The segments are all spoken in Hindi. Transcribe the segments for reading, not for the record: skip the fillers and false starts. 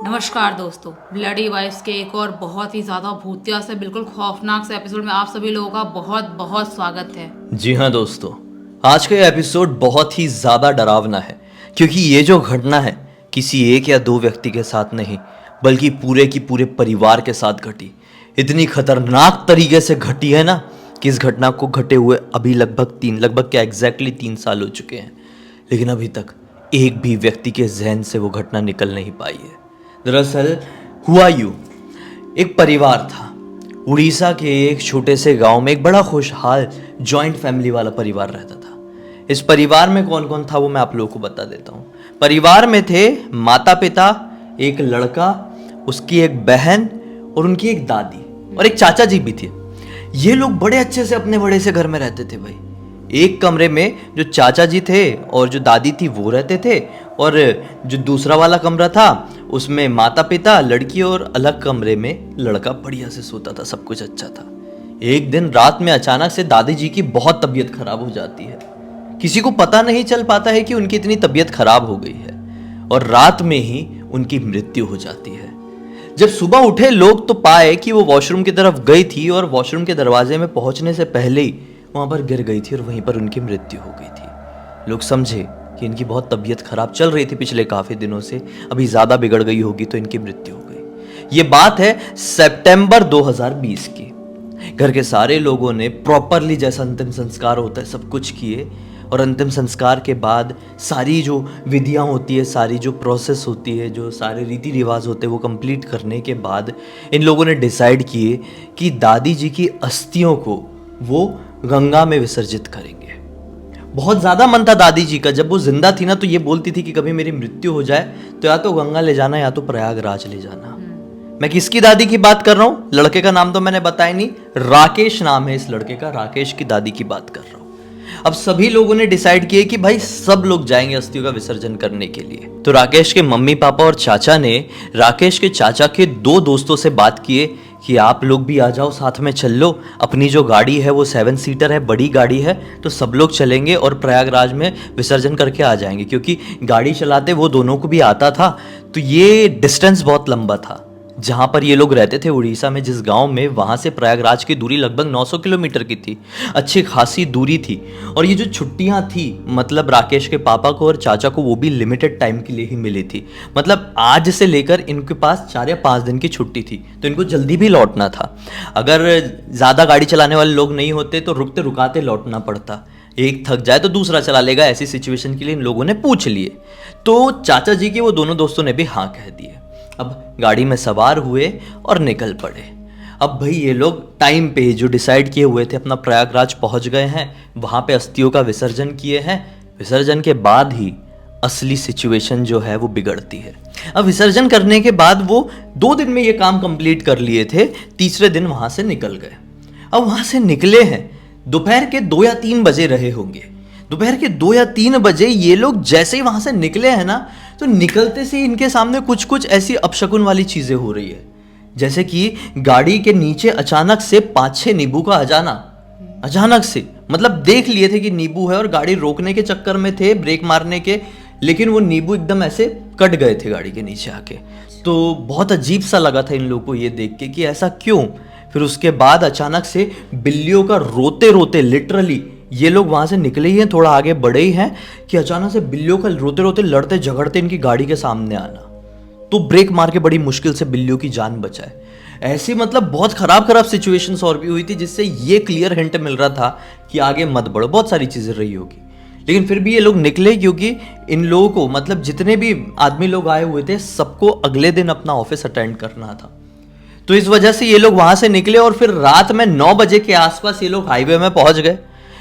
नमस्कार दोस्तों, ब्लडी वाइफ्स के एक और बहुत ही ज़्यादा भूतिया से बिल्कुल खौफनाक से एपिसोड में आप सभी लोगों का बहुत बहुत स्वागत है। जी हाँ दोस्तों, आज का ये एपिसोड बहुत ही ज़्यादा डरावना है क्योंकि ये जो घटना है किसी एक या दो व्यक्ति के साथ नहीं बल्कि पूरे की पूरे परिवार के साथ घटी। इतनी खतरनाक तरीके से घटी है ना कि इस घटना को घटे हुए अभी लगभग क्या एग्जैक्टली 3 साल हो चुके हैं, लेकिन अभी तक एक भी व्यक्ति के जहन से वो घटना निकल नहीं पाई है। दरअसल हुआ यूं, एक परिवार था उड़ीसा के एक छोटे से गांव में। एक बड़ा खुशहाल जॉइंट फैमिली वाला परिवार रहता था। इस परिवार में कौन कौन था वो मैं आप लोगों को बता देता हूँ। परिवार में थे माता पिता, एक लड़का, उसकी एक बहन और उनकी एक दादी और एक चाचा जी भी थे। ये लोग बड़े अच्छे से अपने बड़े से घर में रहते थे भाई। एक कमरे में जो चाचा जी थे और जो दादी थी वो रहते थे, और जो दूसरा वाला कमरा था उसमें माता पिता, लड़की, और अलग कमरे में लड़का बढ़िया से सोता था। सब कुछ अच्छा था। एक दिन रात में अचानक से दादी जी की बहुत तबीयत खराब हो जाती है। किसी को पता नहीं चल पाता है कि उनकी इतनी तबीयत खराब हो गई है, और रात में ही उनकी मृत्यु हो जाती है। जब सुबह उठे लोग तो पाए कि वो वॉशरूम की तरफ गई थी और वॉशरूम के दरवाजे में पहुंचने से पहले ही वहां पर गिर गई थी और वहीं पर उनकी मृत्यु हो गई थी। लोग समझे कि इनकी बहुत तबीयत खराब चल रही थी पिछले काफी दिनों से, अभी ज्यादा बिगड़ गई होगी तो इनकी मृत्यु हो गई। ये बात है सितंबर 2020 की। घर के सारे लोगों ने प्रॉपरली जैसा अंतिम संस्कार होता है सब कुछ किए, और अंतिम संस्कार के बाद सारी जो विधियां होती है, सारी जो प्रोसेस होती है, जो सारे रीति रिवाज होते हैं वो कंप्लीट करने के बाद इन लोगों ने डिसाइड किए कि दादी जी की अस्थियों को वो गंगा में विसर्जित करेंगे। बहुत ज़्यादा मन था दादी जी का। जब वो जिंदा थी ना तो ये बोलती थी कि कभी मेरी मृत्यु हो जाए तो या तो गंगा ले जाना या तो प्रयागराज ले जाना। मैं किसकी दादी की बात कर रहा हूँ? लड़के का नाम तो मैंने बताया नहीं, राकेश नाम है इस लड़के का। राकेश की दादी की बात कर रहा हूँ। अब सभी लोगों ने डिसाइड किया कि भाई सब लोग जाएंगे अस्थियों का विसर्जन करने के लिए। तो राकेश के मम्मी पापा और चाचा ने राकेश के चाचा के 2 दोस्तों से बात किए कि आप लोग भी आ जाओ, साथ में चल लो। अपनी जो गाड़ी है वो 7 सीटर है, बड़ी गाड़ी है, तो सब लोग चलेंगे और प्रयागराज में विसर्जन करके आ जाएंगे। क्योंकि गाड़ी चलाते वो दोनों को भी आता था, तो ये डिस्टेंस बहुत लंबा था। जहाँ पर ये लोग रहते थे उड़ीसा में जिस गांव में, वहाँ से प्रयागराज की दूरी लगभग 900 किलोमीटर की थी। अच्छी खासी दूरी थी। और ये जो छुट्टियाँ थी, मतलब राकेश के पापा को और चाचा को वो भी लिमिटेड टाइम के लिए ही मिली थी। मतलब आज से लेकर इनके पास 4 या 5 दिन की छुट्टी थी, तो इनको जल्दी भी लौटना था। अगर ज़्यादा गाड़ी चलाने वाले लोग नहीं होते तो रुकते रुकाते लौटना पड़ता। एक थक जाए तो दूसरा चला लेगा, ऐसी सिचुएशन के लिए इन लोगों ने पूछ लिए। तो चाचा जी के वो दोनों दोस्तों ने भी हाँ कह दिए। अब गाड़ी में सवार हुए और निकल पड़े। अब भाई ये लोग टाइम पे जो डिसाइड किए हुए थे अपना प्रयागराज पहुंच गए हैं। वहां पे अस्थियों का विसर्जन किए हैं। विसर्जन के बाद ही असली सिचुएशन जो है वो बिगड़ती है। अब विसर्जन करने के बाद वो 2 दिन में ये काम कंप्लीट कर लिए थे। तीसरे दिन वहां से निकल गए। अब वहां से निकले हैं, दोपहर के 2 या 3 बजे रहे होंगे। दोपहर के 2 या 3 बजे ये लोग जैसे ही वहां से निकले हैं ना, तो निकलते से इनके सामने कुछ कुछ ऐसी अपशकुन वाली चीजें हो रही है। जैसे कि गाड़ी के नीचे अचानक से 5-6 नींबू का आ जाना। अचानक से, मतलब देख लिए थे कि नींबू है और गाड़ी रोकने के चक्कर में थे, ब्रेक मारने के, लेकिन वो नींबू एकदम ऐसे कट गए थे गाड़ी के नीचे आके। तो बहुत अजीब सा लगा था इन लोगों को ये देख के कि ऐसा क्यों। फिर उसके बाद अचानक से बिल्लियों का रोते रोते, लिटरली ये लोग वहां से निकले ही हैं, थोड़ा आगे बढ़े ही हैं कि अचानक से बिल्लियों का रोते रोते, लड़ते झगड़ते इनकी गाड़ी के सामने आना। तो ब्रेक मार के बड़ी मुश्किल से बिल्लियों की जान बचाए। ऐसी मतलब बहुत खराब सिचुएशंस और भी हुई थी, जिससे ये क्लियर हिंट मिल रहा था कि आगे मत बढ़ो। बहुत सारी चीजें रही होगी, लेकिन फिर भी ये लोग निकले क्योंकि इन लोगों को, मतलब जितने भी आदमी लोग आए हुए थे, सबको अगले दिन अपना ऑफिस अटेंड करना था। तो इस वजह से ये लोग वहां से निकले और फिर रात में 9 बजे के आसपास ये लोग हाईवे में पहुंच गए।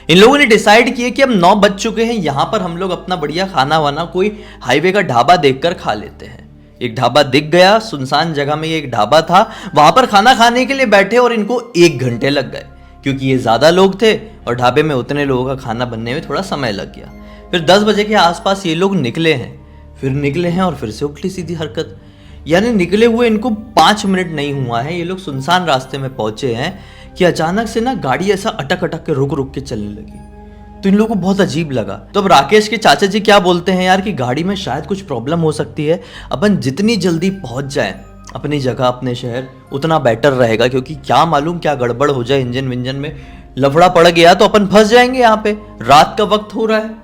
इन लोगों ने डिसाइड किया कि अब 9 बज चुके हैं, यहां पर हम लोग अपना बढ़िया खाना वाना कोई हाईवे का ढाबा देखकर खा लेते हैं। एक ढाबा दिख गया, सुनसान जगह में ये एक ढाबा था। वहां पर खाना खाने के लिए बैठे और इनको 1 घंटे लग गए, क्योंकि ये ज्यादा लोग थे और ढाबे में उतने लोगों का खाना बनने में थोड़ा समय लग गया। फिर 10 बजे के आसपास ये लोग निकले हैं। फिर निकले हैं और फिर से उल्टी सीधी हरकत। यानी निकले हुए इनको 5 मिनट नहीं हुआ है, ये लोग सुनसान रास्ते में पहुंचे हैं कि अचानक से ना गाड़ी ऐसा अटक अटक के रुक रुक के चलने लगी। तो इन लोगों को बहुत अजीब लगा। तो अब राकेश के चाचा जी क्या बोलते हैं यार कि गाड़ी में शायद कुछ प्रॉब्लम हो सकती है, अपन जितनी जल्दी पहुंच जाएं अपनी जगह अपने शहर उतना बेटर रहेगा, क्योंकि क्या मालूम क्या गड़बड़ हो जाए, इंजन विंजन में लफड़ा पड़ गया तो अपन फंस जाएंगे। यहाँ पे रात का वक्त हो रहा है।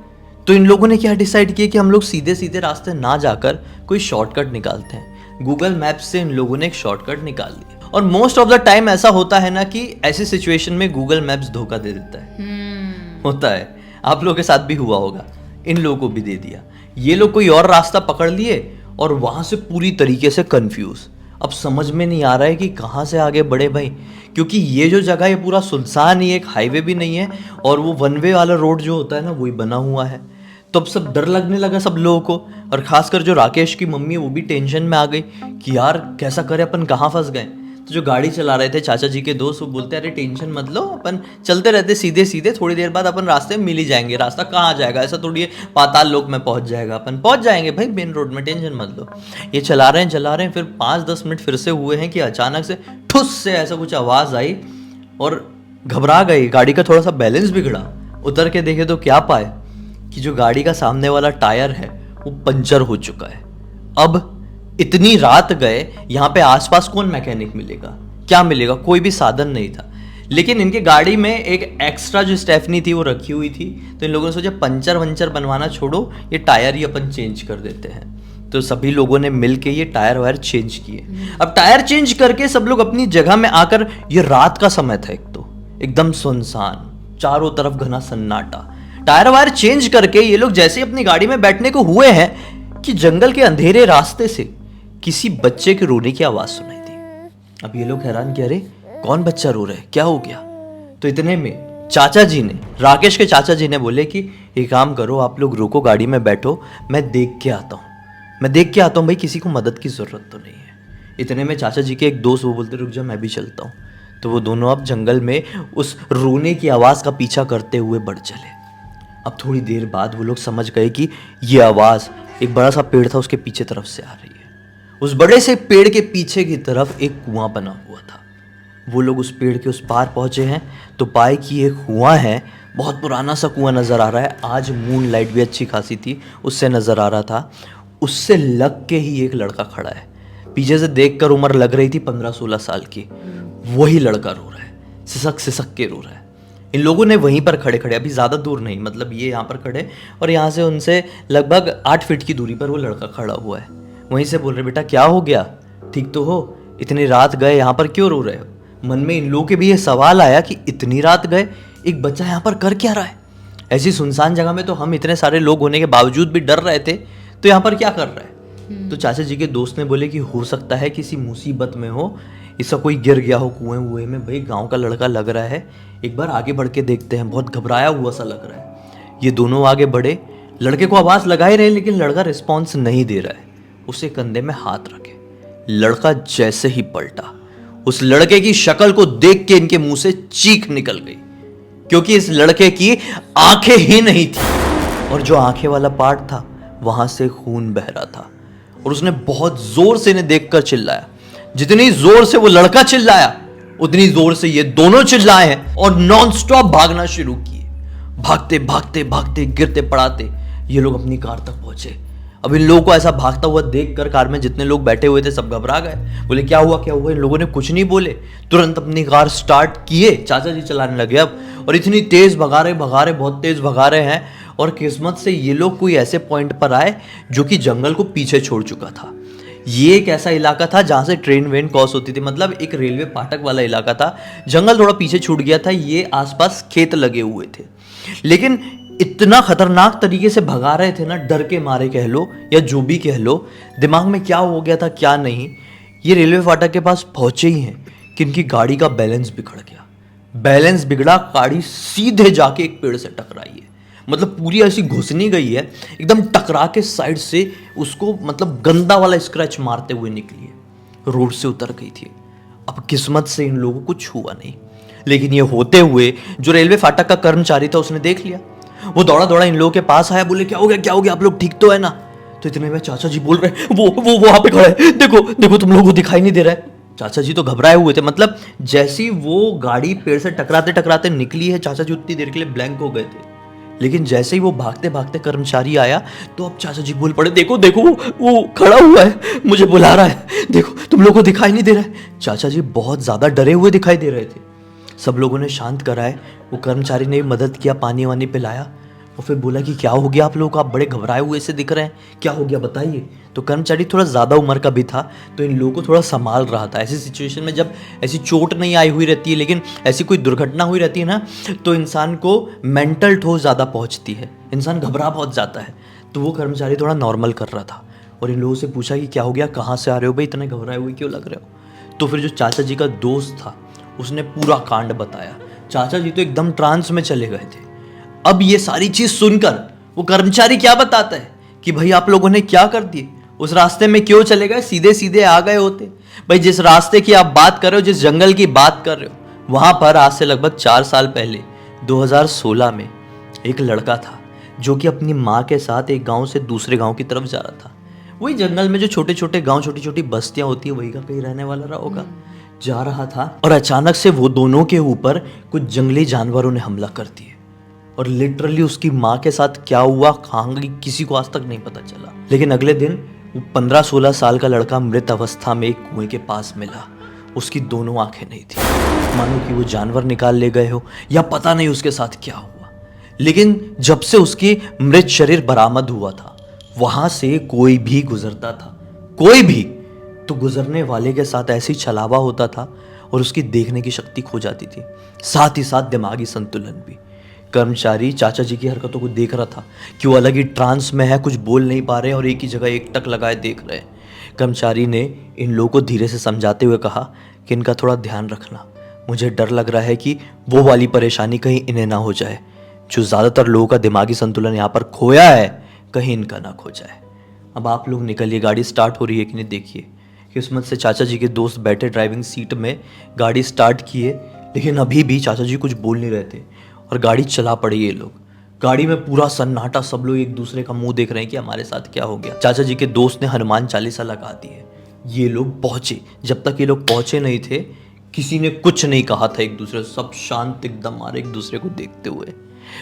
तो इन लोगों ने क्या डिसाइड किया कि हम लोग सीधे सीधे रास्ते ना जाकर कोई शॉर्टकट निकालते हैं। गूगल मैप से इन लोगों ने एक शॉर्टकट निकाल लिया। और मोस्ट ऑफ द टाइम ऐसा होता है ना कि ऐसी सिचुएशन में गूगल मैप्स धोखा दे देता है। होता है, आप लोगों के साथ भी हुआ होगा, इन लोगों को भी दे दिया। ये लोग कोई और रास्ता पकड़ लिए और वहां से पूरी तरीके से कंफ्यूज। अब समझ में नहीं आ रहा है कि कहाँ से आगे बढ़े भाई, क्योंकि ये जो जगह है पूरा सुनसान ही है, एक हाईवे भी नहीं है और वो वन वे वाला रोड जो होता है ना वही बना हुआ है। तो अब सब डर लगने लगा सब लोगों को, और खासकर जो राकेश की मम्मी है वो भी टेंशन में आ गई कि यार कैसा करे, अपन कहाँ फंस गए। तो जो गाड़ी चला रहे थे चाचा जी के दोस्त वो बोलते अरे टेंशन मत लो, अपन चलते रहते सीधे सीधे, थोड़ी देर बाद अपन रास्ते में मिल ही जाएंगे। रास्ता कहाँ जाएगा, ऐसा थोड़ी है पाताल लोक में पहुंच जाएगा, अपन पहुंच जाएंगे भाई मेन रोड में, टेंशन मत लो। ये चला रहे हैं फिर 5-10 मिनट फिर से हुए हैं कि अचानक से ठुस से ऐसा कुछ आवाज़ आई और घबरा गई। गाड़ी का थोड़ा सा बैलेंस बिगड़ा। उतर के देखे तो क्या पाए कि जो गाड़ी का सामने वाला टायर है वो पंचर हो चुका है। अब इतनी रात गए, यहाँ पे आसपास कौन मैकेनिक मिलेगा, क्या मिलेगा, कोई भी साधन नहीं था। लेकिन इनके गाड़ी में एक एक्स्ट्रा जो स्टेफनी थी वो रखी हुई थी। तो इन लोगों ने सोचा पंचर वंचर बनवाना छोड़ो, ये टायर ही अपन चेंज कर देते हैं। तो सभी लोगों ने मिल के ये टायर वायर चेंज किए। अब टायर चेंज करके सब लोग अपनी जगह में आकर, ये रात का समय था, एक तो एकदम सुनसान, चारों तरफ घना सन्नाटा। टायर वायर चेंज करके ये लोग जैसे ही अपनी गाड़ी में बैठने को हुए हैं कि जंगल के अंधेरे रास्ते से किसी बच्चे के रोने की आवाज सुनाई दी। अब ये लोग हैरान कि अरे कौन बच्चा रो रहा है, क्या हो गया। तो इतने में चाचा जी ने, राकेश के चाचा जी ने बोले कि एक काम करो, आप लोग रुको, गाड़ी में बैठो, मैं देख के आता हूँ भाई, किसी को मदद की जरूरत तो नहीं है। इतने में चाचा जी के एक दोस्त वो बोलते रुक जा मैं भी चलता हूँ। तो वो दोनों अब जंगल में उस रोने की आवाज का पीछा करते हुए बढ़ चले। अब थोड़ी देर बाद वो लोग समझ गए कि ये आवाज एक बड़ा सा पेड़ था उसके पीछे तरफ से आ रही है। उस बड़े से पेड़ के पीछे की तरफ एक कुआं बना हुआ था। वो लोग उस पेड़ के उस पार पहुंचे हैं तो पाए कि एक कुआं है, बहुत पुराना सा कुआं नज़र आ रहा है। आज मून लाइट भी अच्छी खासी थी, उससे नज़र आ रहा था। उससे लग के ही एक लड़का खड़ा है। पीछे से देखकर उम्र लग रही थी 15-16 साल की। वही लड़का रो रहा है, सिसक सिसक के रो रहा है। इन लोगों ने वहीं पर खड़े खड़े, अभी ज़्यादा दूर नहीं, मतलब ये यहाँ पर खड़े और यहाँ से उनसे लगभग 8 फीट की दूरी पर वो लड़का खड़ा हुआ है। वहीं से बोल रहे बेटा क्या हो गया, ठीक तो हो, इतनी रात गए यहाँ पर क्यों रो रहे हो। मन में इन लोगों के भी ये सवाल आया कि इतनी रात गए एक बच्चा यहाँ पर कर क्या रहा है। ऐसी सुनसान जगह में तो हम इतने सारे लोग होने के बावजूद भी डर रहे थे, तो यहाँ पर क्या कर रहा है। तो चाचा जी के दोस्त ने बोले कि हो सकता है किसी मुसीबत में हो, इसका कोई गिर गया हो कुएं वुएं में। भाई गांव का लड़का लग रहा है, एक बार आगे बढ़ के देखते हैं, बहुत घबराया हुआ सा लग रहा है। ये दोनों आगे बढ़े, लड़के को आवाज़ लगा ही रहे लेकिन लड़का रिस्पॉन्स नहीं दे रहा है। उसे कंधे में हाथ रखे, लड़का जैसे ही पलटा, उस लड़के की शक्ल को देख के इनके मुंह से चीख निकल गई, क्योंकि इस लड़के की आंखें ही नहीं थी और जो आंखें वाला पार्ट था वहां से खून बह रहा था। और उसने बहुत जोर से इन्हें देखकर चिल्लाया। जितनी जोर से वो लड़का चिल्लाया उतनी जोर से ये दोनों चिल्लाए हैं और नॉन स्टॉप भागना शुरू किए। भागते भागते भागते गिरते पड़ाते ये लोग अपनी कार तक पहुंचे। अब इन लोगों को ऐसा भागता हुआ देखकर कार में जितने लोग बैठे हुए थे सब घबरा गए, बोले क्या हुआ क्या हुआ। इन लोगों ने कुछ नहीं बोले, तुरंत अपनी कार स्टार्ट किए, चाचा जी चलाने लगे अब, और इतनी तेज भगा रहे बहुत तेज भगा रहे हैं। और किस्मत से ये लोग कोई ऐसे पॉइंट पर आए जो कि जंगल को पीछे छोड़ चुका था। ये एक ऐसा इलाका था जहां से ट्रेन वेन क्रॉस होती थी, मतलब एक रेलवे फाटक वाला इलाका था। जंगल थोड़ा पीछे छूट गया था, ये आसपास खेत लगे हुए थे। लेकिन इतना खतरनाक तरीके से भगा रहे थे ना, डर के मारे कह लो या जो भी कह लो, दिमाग में क्या हो गया था क्या नहीं। ये रेलवे फाटक के पास पहुंचे ही हैं कि इनकी गाड़ी का बैलेंस बिगड़ गया। बैलेंस बिगड़ा, गाड़ी सीधे जाके एक पेड़ से टकराई है, मतलब पूरी ऐसी घुसनी गई है, एकदम टकरा के साइड से उसको मतलब गंदा वाला स्क्रैच मारते हुए निकली है, रोड से उतर गई थी। अब किस्मत से इन लोगों को कुछ हुआ नहीं, लेकिन ये होते हुए जो रेलवे फाटक का कर्मचारी था उसने देख लिया। वो दौड़ा दौड़ा इन लोगों के पास आया, बोले क्या हो गया, आप लोग ठीक तो है ना। तो इतने में चाचा जी बोल रहे वो वहां पे खड़ा है, देखो तुम लोगों को दिखाई नहीं दे रहा है। चाचा जी तो घबराए हुए थे, मतलब जैसी वो गाड़ी पेड़ से टकराते टकराते निकली है, चाचा जी उतनी देर के लिए ब्लैंक हो गए थे। लेकिन जैसे ही वो भागते भागते कर्मचारी आया तो अब चाचा जी बोल पड़े, देखो देखो वो खड़ा हुआ है, मुझे बुला रहा है, देखो तुम लोगों को दिखाई नहीं दे रहा है। चाचा जी बहुत ज़्यादा डरे हुए दिखाई दे रहे थे। सब लोगों ने शांत कराए, वो कर्मचारी ने भी मदद किया, पानी वानी पिलाया और फिर बोला कि क्या हो गया आप लोग, आप बड़े घबराए हुए से दिख रहे हैं, क्या हो गया बताइए। तो कर्मचारी थोड़ा ज़्यादा उम्र का भी था तो इन लोगों को थोड़ा संभाल रहा था। ऐसी सिचुएशन में जब ऐसी चोट नहीं आई हुई रहती है लेकिन ऐसी कोई दुर्घटना हुई रहती है ना, तो इंसान को मेंटल ठोस ज़्यादा पहुंचती है, इंसान घबरा बहुत जाता है। तो वो कर्मचारी थोड़ा नॉर्मल कर रहा था और इन लोगों से पूछा कि क्या हो गया, कहाँ से आ रहे हो भाई, इतने घबराए हुए क्यों लग रहे हो। तो फिर जो चाचा जी का दोस्त था उसने पूरा कांड बताया। चाचा जी तो एकदम ट्रांस में चले गए थे। अब ये सारी चीज सुनकर वो कर्मचारी क्या बताता है कि भाई आप लोगों ने क्या कर दिए, उस रास्ते में क्यों चले गए, सीधे सीधे आ गए होते। भाई जिस रास्ते की आप बात कर रहे हो, जिस जंगल की बात कर रहे हो, वहां पर आज से लगभग 4 साल पहले 2016 में एक लड़का था जो कि अपनी माँ के साथ एक गांव से दूसरे गांव की तरफ जा रहा था। वही जंगल में जो छोटे छोटे गांव, छोटी छोटी बस्तियां होती है, वही का कहीं रहने वाला रहा होगा। जा रहा था और अचानक से वो दोनों के ऊपर कुछ जंगली जानवरों ने हमला कर दिया और लिटरली उसकी माँ के साथ क्या हुआ, कहाँ गई, किसी को आज तक नहीं पता चला। लेकिन अगले दिन वो 15-16 साल का लड़का मृत अवस्था में एक कुएं के पास मिला। उसकी दोनों आंखें नहीं थी, मानो कि वो जानवर निकाल ले गए हो या पता नहीं उसके साथ क्या हुआ। लेकिन जब से उसकी मृत शरीर बरामद हुआ था, वहां से कोई भी गुजरता था, कोई भी, तो गुजरने वाले के साथ ऐसी छलावा होता था और उसकी देखने की शक्ति खो जाती थी, साथ ही साथ दिमागी संतुलन भी। कर्मचारी चाचा जी की हरकतों को देख रहा था कि वो अलग ही ट्रांस में है, कुछ बोल नहीं पा रहे और एक ही जगह एकटक लगाए देख रहे हैं। कर्मचारी ने इन लोगों को धीरे से समझाते हुए कहा कि इनका थोड़ा ध्यान रखना, मुझे डर लग रहा है कि वो वाली परेशानी कहीं इन्हें ना हो जाए, जो ज़्यादातर लोगों का दिमागी संतुलन यहाँ पर खोया है, कहीं इनका ना खो जाए। अब आप लोग निकलिए, गाड़ी स्टार्ट हो रही है कि नहीं देखिए। किस्मत से चाचा जी के दोस्त बैठे ड्राइविंग सीट में, गाड़ी स्टार्ट किए, लेकिन अभी भी चाचा जी कुछ बोल नहीं रहे थे और गाड़ी चला पड़ी। ये लोग गाड़ी में पूरा सन्नाटा, सब लोग एक दूसरे का मुंह देख रहे हैं कि हमारे साथ क्या हो गया। चाचा जी के दोस्त ने हनुमान चालीसा लगा दी है। ये लोग पहुंचे, जब तक ये लोग पहुंचे नहीं थे किसी ने कुछ नहीं कहा था एक दूसरे, सब शांत एकदम आ रहे एक दूसरे को देखते हुए।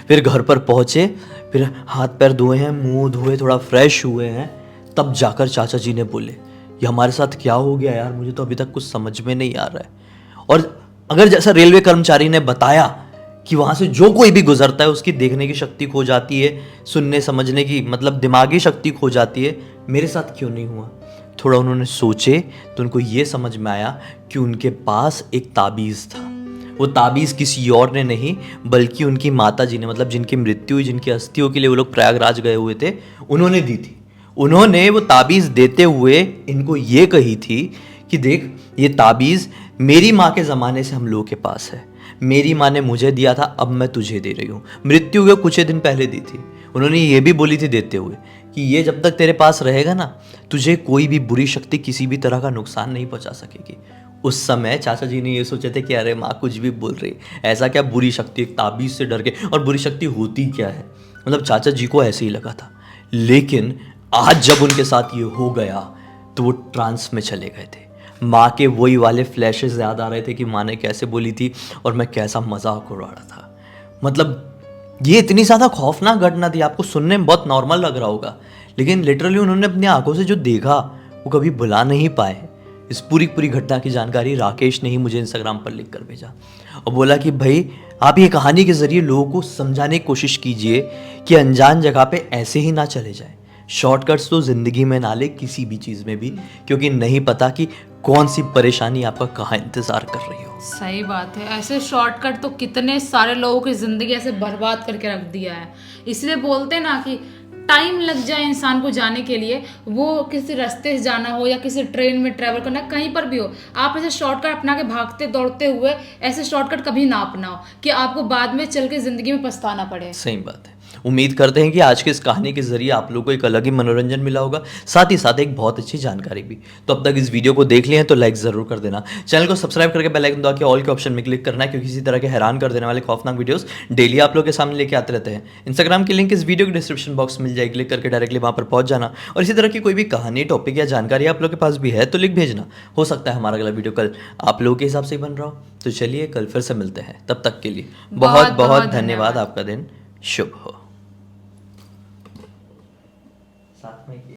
फिर घर पर पहुंचे, फिर हाथ पैर धोए हैं, मुंह धोए, थोड़ा फ्रेश हुए हैं, तब जाकर चाचा जी ने बोले ये हमारे साथ क्या हो गया यार, मुझे तो अभी तक कुछ समझ में नहीं आ रहा है। और अगर जैसा रेलवे कर्मचारी ने बताया कि वहाँ से जो कोई भी गुजरता है उसकी देखने की शक्ति खो जाती है, सुनने समझने की मतलब दिमागी शक्ति खो जाती है, मेरे साथ क्यों नहीं हुआ। थोड़ा उन्होंने सोचे तो उनको ये समझ में आया कि उनके पास एक ताबीज़ था। वो ताबीज़ किसी और ने नहीं बल्कि उनकी माता जी ने, मतलब जिनकी मृत्यु हुई, जिनकी अस्थियों के लिए वो लोग प्रयागराज गए हुए थे, उन्होंने दी थी। उन्होंने वो ताबीज़ देते हुए इनको ये कही थी कि देख ये ताबीज़ मेरी माँ के ज़माने से हम लोगों के पास है, मेरी माँ ने मुझे दिया था, अब मैं तुझे दे रही हूँ। मृत्यु के कुछ ही दिन पहले दी थी। उन्होंने ये भी बोली थी देते हुए कि ये जब तक तेरे पास रहेगा ना, तुझे कोई भी बुरी शक्ति किसी भी तरह का नुकसान नहीं पहुँचा सकेगी। उस समय चाचा जी ने ये सोचे थे कि अरे माँ कुछ भी बोल रही, ऐसा क्या बुरी शक्ति, एक ताबीज़ से डर के, और बुरी शक्ति होती क्या है, मतलब चाचा जी को ऐसे ही लगा था। लेकिन आज जब उनके साथ ये हो गया तो वो ट्रांस में चले गए थे। माँ के वही वाले फ्लैशेस याद आ रहे थे कि माँ ने कैसे बोली थी और मैं कैसा मजाक उड़ा रहा था। मतलब ये इतनी ज़्यादा खौफनाक घटना थी, आपको सुनने में बहुत नॉर्मल लग रहा होगा, लेकिन लिटरली उन्होंने अपनी आंखों से जो देखा वो कभी भुला नहीं पाए। इस पूरी घटना की जानकारी राकेश ने ही मुझे इंस्टाग्राम पर लिख कर भेजा और बोला कि भाई आप ये कहानी के ज़रिए लोगों को समझाने की कोशिश कीजिए कि अनजान जगह पे ऐसे ही ना चले जाए। शॉर्टकट्स तो ज़िंदगी में ना ले, किसी भी चीज़ में भी, क्योंकि नहीं पता कि कौन सी परेशानी आपका कहाँ इंतज़ार कर रही हो। सही बात है, ऐसे शॉर्टकट तो कितने सारे लोगों की ज़िंदगी ऐसे बर्बाद करके रख दिया है। इसलिए बोलते हैं ना कि टाइम लग जाए इंसान को जाने के लिए, वो किसी रास्ते से जाना हो या किसी ट्रेन में ट्रैवल करना, कहीं पर भी हो, आप ऐसे शॉर्टकट अपना के भागते दौड़ते हुए ऐसे शॉर्टकट कभी ना अपनाओ कि आपको बाद में चल के ज़िंदगी में पछताना पड़े। सही बात है। उम्मीद करते हैं कि आज की इस कहानी के जरिए आप लोगों को एक अलग ही मनोरंजन मिला होगा, साथ ही साथ एक बहुत अच्छी जानकारी भी। तो अब तक इस वीडियो को देख लिया है तो लाइक ज़रूर कर देना, चैनल को सब्सक्राइब करके बेल आइकन दबा के ऑल के ऑप्शन में क्लिक करना है, क्योंकि इसी तरह के हैरान कर देने वाले खौफनाक वीडियोस डेली आप लोगों के सामने लेके आते रहते हैं। इंस्टाग्राम की लिंक इस वीडियो के डिस्क्रिप्शन बॉक्स में मिल जाएगी, क्लिक करके डायरेक्टली वहाँ पर पहुँच जाना। और इसी तरह की कोई भी कहानी, टॉपिक या जानकारी आप लोग के पास भी है तो लिख भेजना, हो सकता है हमारा अगला वीडियो कल आप लोगों के हिसाब से ही बन रहा हो। तो चलिए कल फिर से मिलते हैं, तब तक के लिए बहुत बहुत धन्यवाद। आपका दिन शुभ हो। में किया।